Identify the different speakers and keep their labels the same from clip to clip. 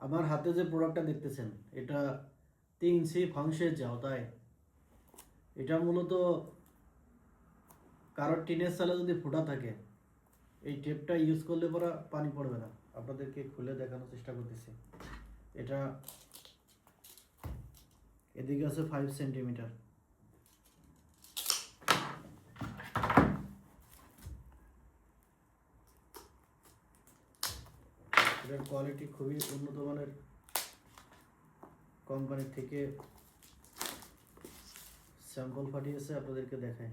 Speaker 1: আমার হাতে যে প্রোডাক্টটা দেখতেছেন এটা 3C ফাংশনের আওতায়। এটা মূলত কারোর টিনের চালে যদি ফুটা থাকে এই টেপটা ইউজ করলে পরে পানি পড়বে না। আপনাদেরকে খুলে দেখানোর চেষ্টা করতেছি। এটা এদিকে আছে 5 সেন্টিমিটার। এটার কোয়ালিটি খুবই উন্নত মানের, কোম্পানি থেকে স্যাম্পল পাঠিয়েছে, আপনাদেরকে দেখাই।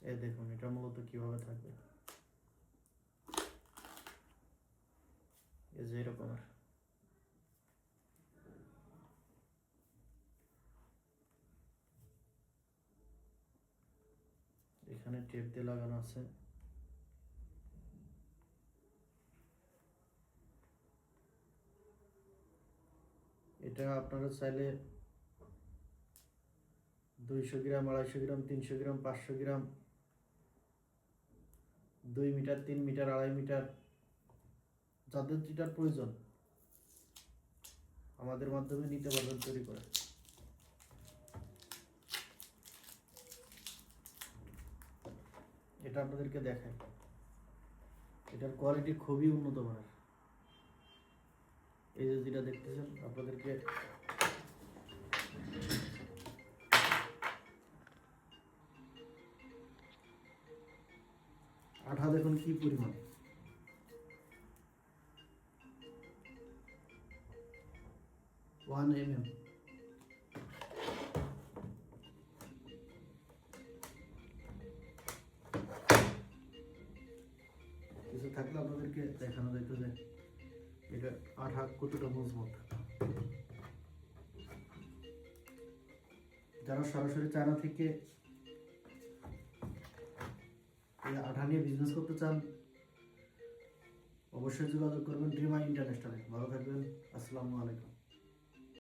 Speaker 1: এই দেখুন এটা মূলত কিভাবে থাকবে, এই যে এরকম। এখানে টেপ দিয়ে লাগানো আছে। এটা আপনারা চাইলে 200 গ্রাম, 250 গ্রাম, 300 গ্রাম, 500 গ্রাম, 2 মিটার, 3 মিটার, 2.5 মিটার, যাদের যেটার প্রয়োজন আমাদের মাধ্যমে নিতে পারবেন তৈরি করে। এটা আপনাদেরকে দেখাই, এটার কোয়ালিটি খুবই উন্নত মানের। এই যে যেটা দেখতেছেন আপনাদেরকে আঠা দেখুন কি পরিমাণ, 1 mm। কিছু থাকলে আপনাদেরকে দেখানো যাইতো যে এটা আঠা কতটা মজবুত। যারা সরাসরি চায়না থেকে এই আঠা নিয়ে বিজনেস করতে চান অবশ্যই যোগাযোগ করবেন ড্রিমা ইন্টারন্যাশনালে। ভালো থাকবেন, আসসালামু আলাইকুম।